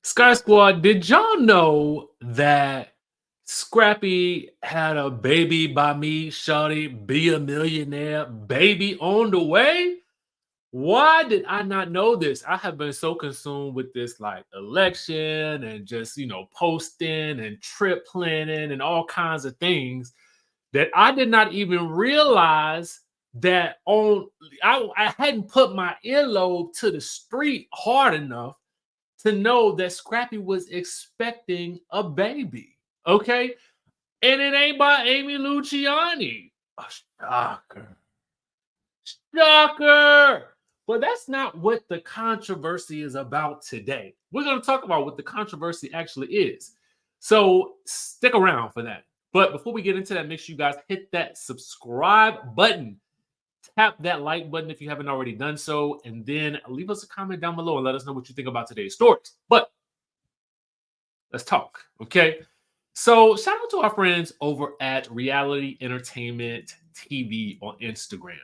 Sky Squad, did y'all know that Scrappy had a baby by me, shawty, be a millionaire, baby on the way? Why did I not know this? I have been so consumed with this like election and just, posting and trip planning and all kinds of things that I did not even realize that I hadn't put my earlobe to the street hard enough to know that Scrappy was expecting a baby. Okay. And it ain't by Amy Luciani. A shocker. Shocker. But that's not what the controversy is about today. We're going to talk about what the controversy actually is. So stick around for that. But before we get into that, make sure you guys hit that subscribe button. Tap that like button if you haven't already done so, and then leave us a comment down below and let us know what you think about today's stories. But let's talk, okay? So shout out to our friends over at Reality Entertainment TV on Instagram.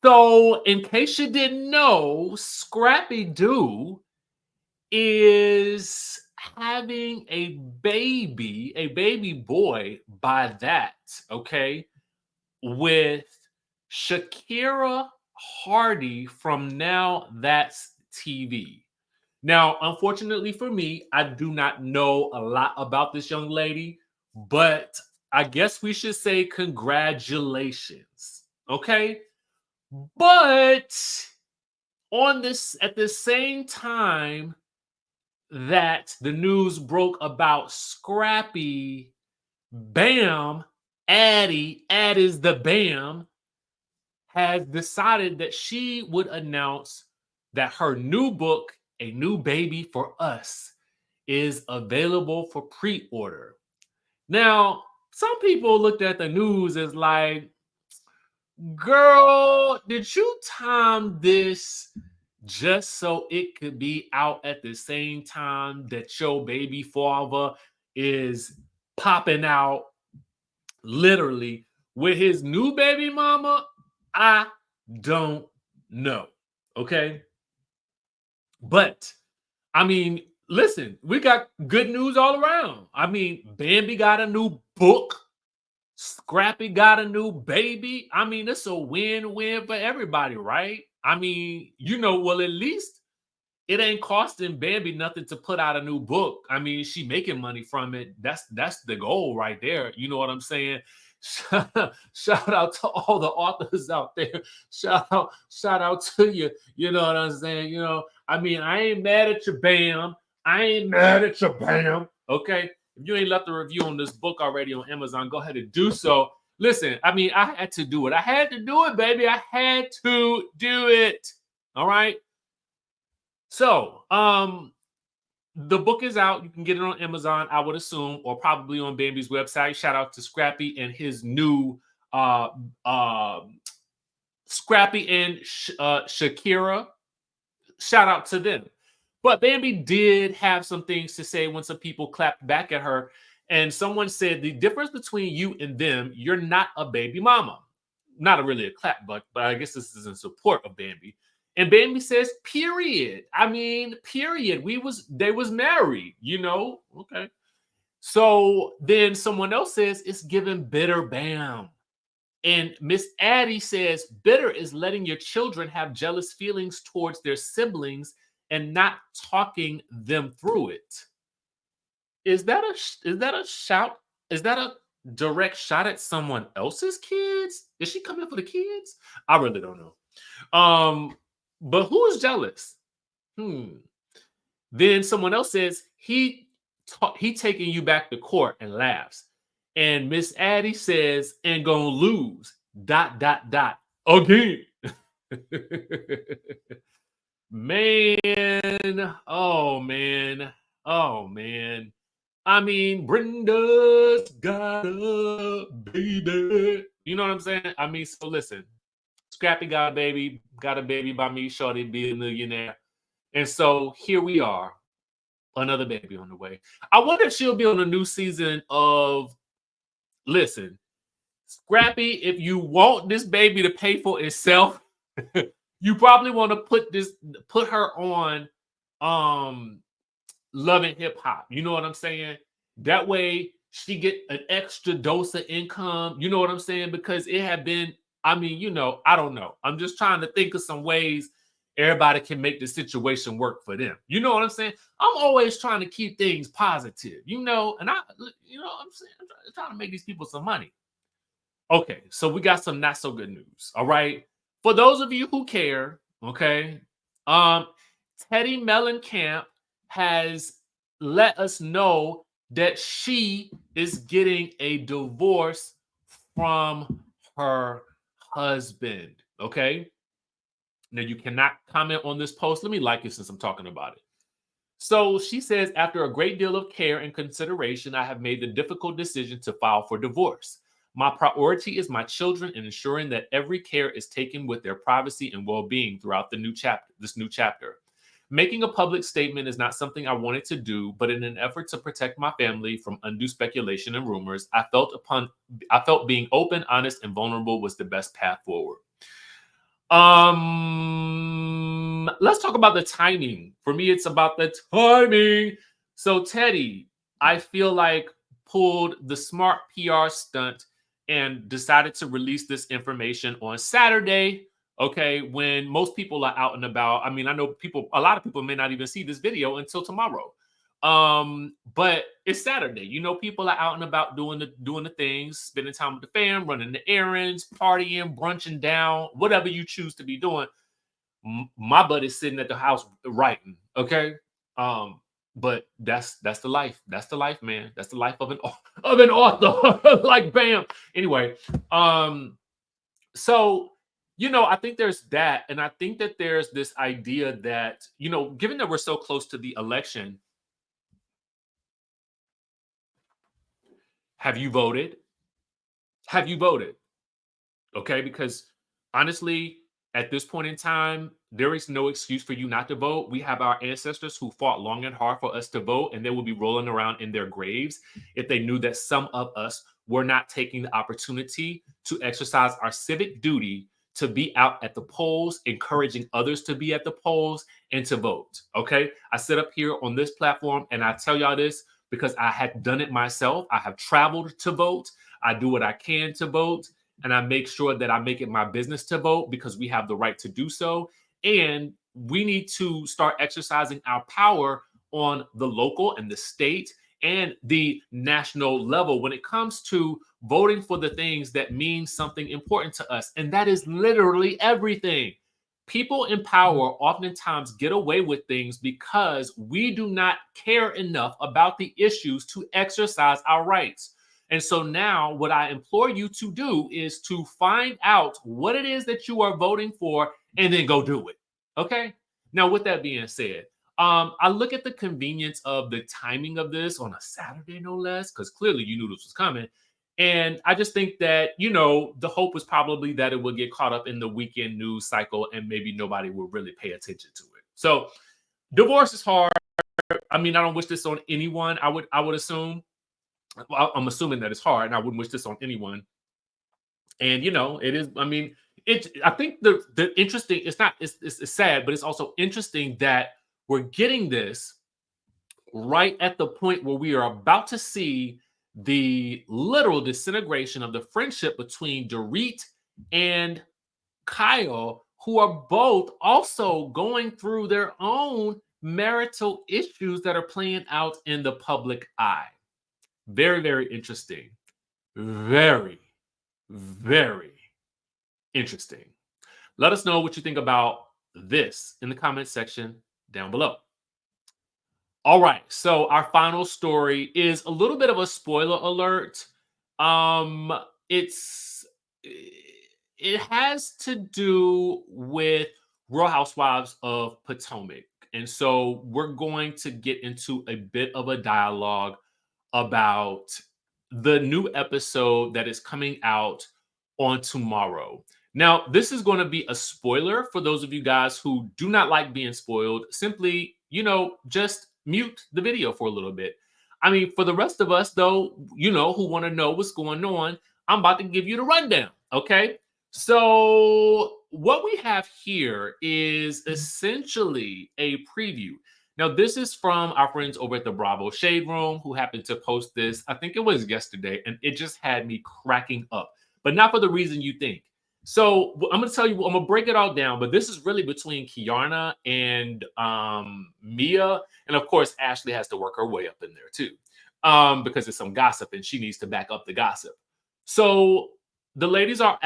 So in case you didn't know, Scrappy Doo is having a baby boy by that, okay, with Shakira Hardy from Now That's TV. Now, unfortunately for me, I do not know a lot about this young lady, but I guess we should say congratulations, okay? But at the same time that the news broke about Scrappy, Addie's the Bam, has decided that she would announce that her new book, A New Baby for Us, is available for pre-order. Now, some people looked at the news as like, girl, did you time this just so it could be out at the same time that your baby father is popping out literally with his new baby mama? I don't know. Okay. But I mean, listen, we got good news all around. I mean, Bambi got a new book. Scrappy got a new baby. I mean, it's a win-win for everybody, right? I mean, well, at least it ain't costing Bambi nothing to put out a new book. I mean, she making money from it. That's the goal right there. You know what I'm saying? Shout out to all the authors out there. Shout out to you. You know what I'm saying? I mean, I ain't mad at your Bam. I ain't mad at your Bam. Okay. If you ain't left a review on this book already on Amazon, go ahead and do so. Listen, I mean, I had to do it. I had to do it, baby. I had to do it. All right. So, the book is out. You can get it on Amazon, I would assume, or probably on Bambi's website. Shout out to Scrappy and his new Scrappy and Shakira. Shout out to them. But Bambi did have some things to say when some people clapped back at her. And someone said, the difference between you and them, you're not a baby mama. Not really a clap, but I guess this is in support of Bambi. And Bambi says, period. I mean, period. They was married, Okay. So then someone else says, it's giving bitter Bam. And Miss Addie says, bitter is letting your children have jealous feelings towards their siblings and not talking them through it. Is that a shout? Is that a direct shot at someone else's kids? Is she coming for the kids? I really don't know. But who is jealous? Then someone else says he taking you back to court and laughs. And Miss Addie says, and gonna lose, ... again. Man, oh man. I mean, Brenda's got a baby. You know what I'm saying? I mean, so listen, Scrappy got a baby by me, shorty, be a millionaire. And so here we are, another baby on the way. I wonder if she'll be on a new season of, listen, Scrappy, if you want this baby to pay for itself, You probably want to put her on Love and Hip Hop. You know what I'm saying? That way she get an extra dose of income. You know what I'm saying? Because it had been, I mean, I don't know. I'm just trying to think of some ways everybody can make the situation work for them. You know what I'm saying? I'm always trying to keep things positive, and I'm saying I'm trying to make these people some money. Okay, so we got some not so good news. All right. For those of you who care, okay, um, Teddi Mellencamp has let us know that she is getting a divorce from her husband. Okay. Now you cannot comment on this post. Let me like it since I'm talking about it. So she says, after a great deal of care and consideration, I have made the difficult decision to file for divorce. My priority is my children and ensuring that every care is taken with their privacy and well-being throughout this new chapter. Making a public statement is not something I wanted to do, but in an effort to protect my family from undue speculation and rumors, I felt being open, honest, and vulnerable was the best path forward. Let's talk about the timing. For me, it's about the timing. So Teddi, I feel like, pulled the smart PR stunt and decided to release this information on Saturday. Okay, when most people are out and about. I mean, I know a lot of people may not even see this video until tomorrow. But it's Saturday. People are out and about doing the things, spending time with the fam, running the errands, partying, brunching down, whatever you choose to be doing. My butt is sitting at the house writing. Okay. But that's the life. That's the life, man. That's the life of an author. Like bam. Anyway, so I think there's that, and I think that there's this idea that given that we're so close to the election. Have you voted? Have you voted? Okay, because honestly, at this point in time, there is no excuse for you not to vote. We have our ancestors who fought long and hard for us to vote, and they will be rolling around in their graves if they knew that some of us were not taking the opportunity to exercise our civic duty to be out at the polls, encouraging others to be at the polls and to vote. Okay, I sit up here on this platform and I tell y'all this because I had done it myself. I have traveled to vote. I do what I can to vote. And I make sure that I make it my business to vote because we have the right to do so. And we need to start exercising our power on the local and the state and the national level when it comes to voting for the things that mean something important to us. And that is literally everything. People in power oftentimes get away with things because we do not care enough about the issues to exercise our rights. And so now what I implore you to do is to find out what it is that you are voting for and then go do it. Okay. Now, with that being said, I look at the convenience of the timing of this on a Saturday, no less, because clearly you knew this was coming. And I just think that, the hope was probably that it would get caught up in the weekend news cycle and maybe nobody will really pay attention to it. So divorce is hard. I mean, I don't wish this on anyone. I would assume. I'm assuming that it's hard, and I wouldn't wish this on anyone. And it is. I mean, I think the interesting. It's not. It's sad, but it's also interesting that we're getting this right at the point where we are about to see the literal disintegration of the friendship between Dorit and Kyle, who are both also going through their own marital issues that are playing out in the public eye. Very, very interesting. Very, very interesting. Let us know what you think about this in the comment section down below. All right, so our final story is a little bit of a spoiler alert. It has to do with Real Housewives of Potomac. And so we're going to get into a bit of a dialogue about the new episode that is coming out on tomorrow. Now, this is going to be a spoiler for those of you guys who do not like being spoiled. Simply, just mute the video for a little bit. I mean, for the rest of us, though, who want to know what's going on, I'm about to give you the rundown. Okay. So what we have here is essentially a preview. Now, this is from our friends over at the Bravo Shade Room who happened to post this. I think it was yesterday, and it just had me cracking up, but not for the reason you think. So I'm going to tell you, I'm going to break it all down, but this is really between Kierna and Mia. And of course, Ashley has to work her way up in there too, because there's some gossip and she needs to back up the gossip. So the ladies are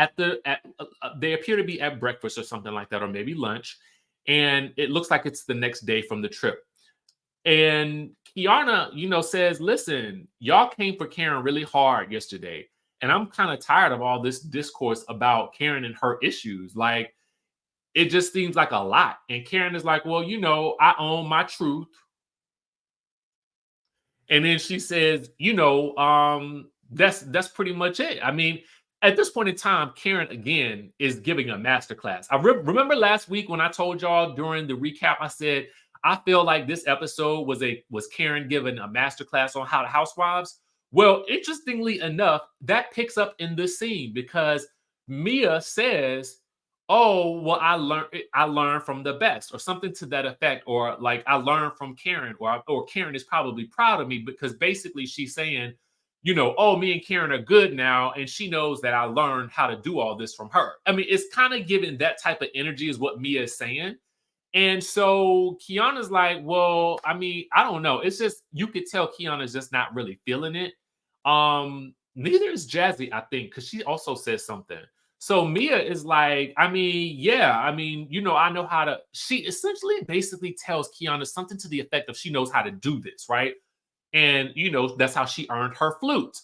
they appear to be at breakfast or something like that, or maybe lunch. And it looks like it's the next day from the trip. And Kierna, says, listen, y'all came for Karen really hard yesterday. And I'm kind of tired of all this discourse about Karen and her issues. Like, it just seems like a lot. And Karen is like, well, I own my truth. And then she says, that's pretty much it. I mean, at this point in time, Karen again is giving a masterclass. I remember last week when I told y'all during the recap, I said I feel like this episode was Karen giving a masterclass on how to housewives. Well, interestingly enough, that picks up in this scene because Mia says, "Oh, well, I learned from the best," or something to that effect, or like I learned from Karen, or Karen is probably proud of me because basically she's saying, oh, me and Karen are good now, and she knows that I learned how to do all this from her. I mean, it's kind of giving that type of energy is what Mia is saying. And so Kierna's like, well, I mean, I don't know. It's just, you could tell Kierna's just not really feeling it. Neither is Jazzy, I think, because she also says something. So Mia is like, I mean, yeah, I mean, I know how to, she essentially basically tells Kierna something to the effect of she knows how to do this, right? And, that's how she earned her flute.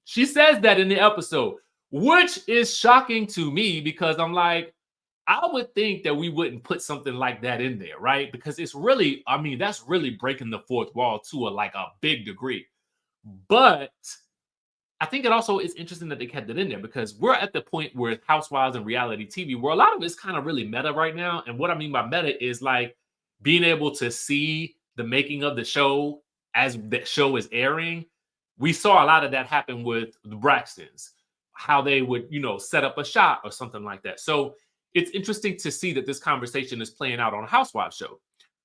She says that in the episode, which is shocking to me because I'm like, I would think that we wouldn't put something like that in there, right? Because it's really, I mean, that's really breaking the fourth wall to a big degree. But I think it also is interesting that they kept it in there because we're at the point where housewives and reality TV, where a lot of it's kind of really meta right now. And what I mean by meta is like being able to see the making of the show as the show is airing. We saw a lot of that happen with the Braxtons, how they would, set up a shot or something like that. So it's interesting to see that this conversation is playing out on a housewives show.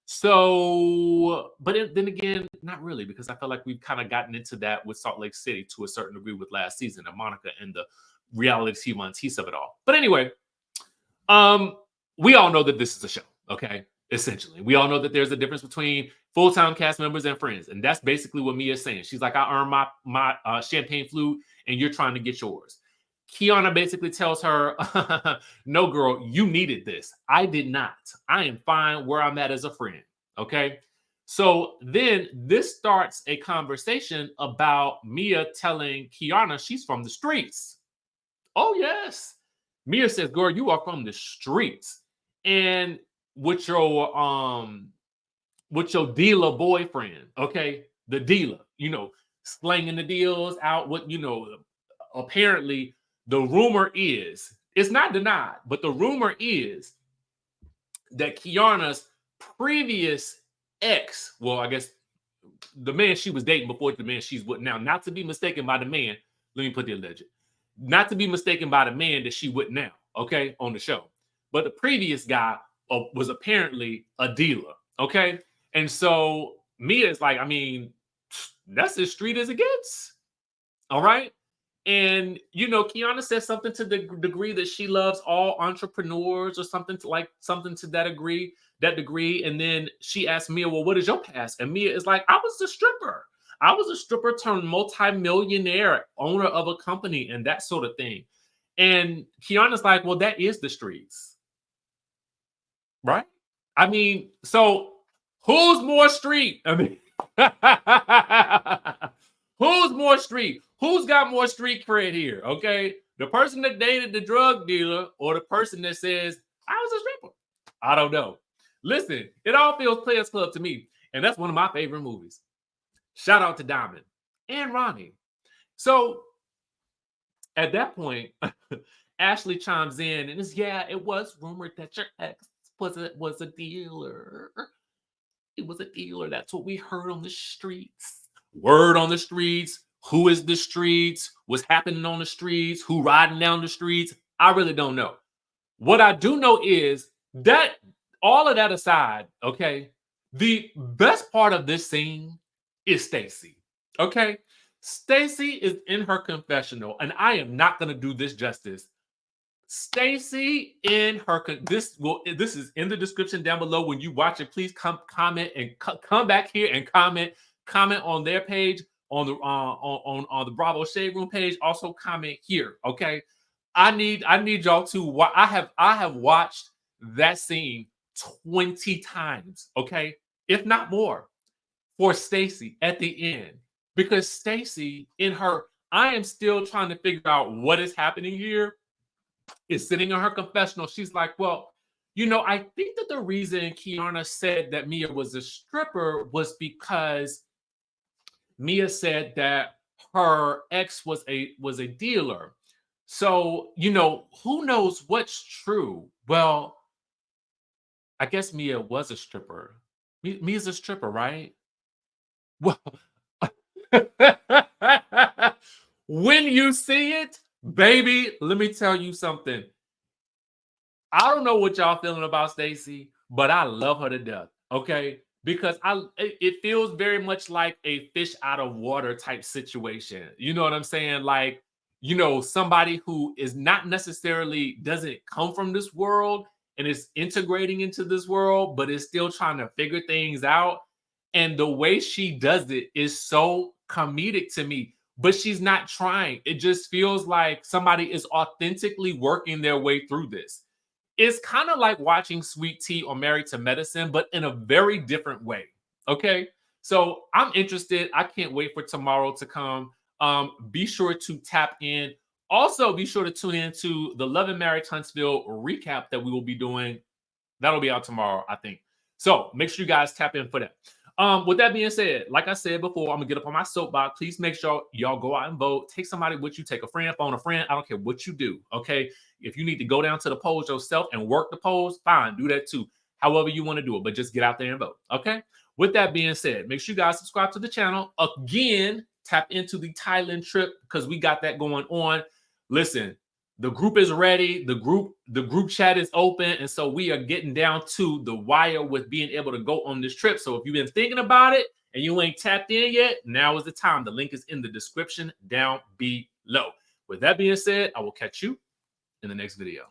So, but then again, not really, because I feel like we've kind of gotten into that with Salt Lake City to a certain degree with last season and Monica and the reality TV of it all. But anyway, we all know that this is a show, okay? Essentially, we all know that there's a difference between full-time cast members and friends, and that's basically what Mia's saying. She's like, I earned my champagne flute, and you're trying to get yours. Kierna basically tells her, no, girl, you needed this. I did not. I am fine where I'm at as a friend. Okay. So then this starts a conversation about Mia telling Kierna she's from the streets. Oh, yes. Mia says, girl, you are from the streets. And with your dealer boyfriend, okay, the dealer, slanging the deals out, apparently the rumor is, it's not denied, but the rumor is that Kierna's previous ex, well, I guess the man she was dating before the man she's with now, not to be mistaken by the man, let me put the alleged, not to be mistaken by the man that she with now, okay, on the show. But the previous guy was apparently a dealer, okay? And so Mia is like, I mean, that's as street as it gets, all right? And Kierna says something to the degree that she loves all entrepreneurs or something to that degree. And then she asked Mia, well, what is your past? And Mia is like, I was a stripper. I was a stripper turned multi-millionaire owner of a company and that sort of thing. And Kierna's like, well, that is the streets. Right? I mean, so who's more street? I mean, who's more street? Who's got more street cred here? Okay. The person that dated the drug dealer or the person that says, I was a stripper? I don't know. Listen, it all feels Players Club to me. And that's one of my favorite movies. Shout out to Diamond and Ronnie. So at that point, Ashley chimes in and it was rumored that your ex was a dealer. It was a dealer. That's what we heard on the streets. Word on the streets. Who is the streets? What's happening on the streets? Who riding down the streets? I really don't know. What I do know is that all of that aside, okay, the best part of this scene is Stacy. Okay. Stacy is in her confessional, and I am not gonna do this justice. Stacy in her this is in the description down below. When you watch it, please comment and come back here and comment on their page on the on the Bravo Shade Room page. Also comment here, okay? I need y'all to I have watched that scene 20 times, okay? If not more, for Stacy at the end. Because Stacy in her I am still trying to figure out what is happening here, is sitting in her confessional. She's like, well, you know, I think that the reason Kierna said that Mia was a stripper was because Mia said that her ex was a dealer. So, you know, who knows what's true? Well, I guess Mia was a stripper. Mia's a stripper, right? Well, when you see it, baby, let me tell you something. I don't know what y'all feeling about Stacy, but I love her to death. Okay, because it feels very much like a fish out of water type situation. You know what I'm saying? Like, you know, somebody who is not necessarily doesn't come from this world and is integrating into this world, but is still trying to figure things out. And the way she does it is so comedic to me. But she's not trying. It just feels like somebody is authentically working their way through this. It's kind of like watching Sweet Tea or Married to Medicine, but in a very different way. Okay. So I'm interested. I can't wait for tomorrow to come. Be sure to tap in. Also, be sure to tune in to the Love and Marriage Huntsville recap that we will be doing. That'll be out tomorrow, I think. So make sure you guys tap in for that. With that being said, like I said before, I'm gonna get up on my soapbox. Please make sure y'all go out and vote. Take somebody with you. Take a friend, phone a friend. I don't care what you do. Okay. If you need to go down to the polls yourself and work the polls, fine, do that too. However you want to do it, but just get out there and vote. Okay. With that being said, make sure you guys subscribe to the channel. Again, tap into the Thailand trip because we got that going on. Listen, the group is ready. The group chat is open. And so we are getting down to the wire with being able to go on this trip. So if you've been thinking about it and you ain't tapped in yet, now is the time. The link is in the description down below. With that being said, I will catch you in the next video.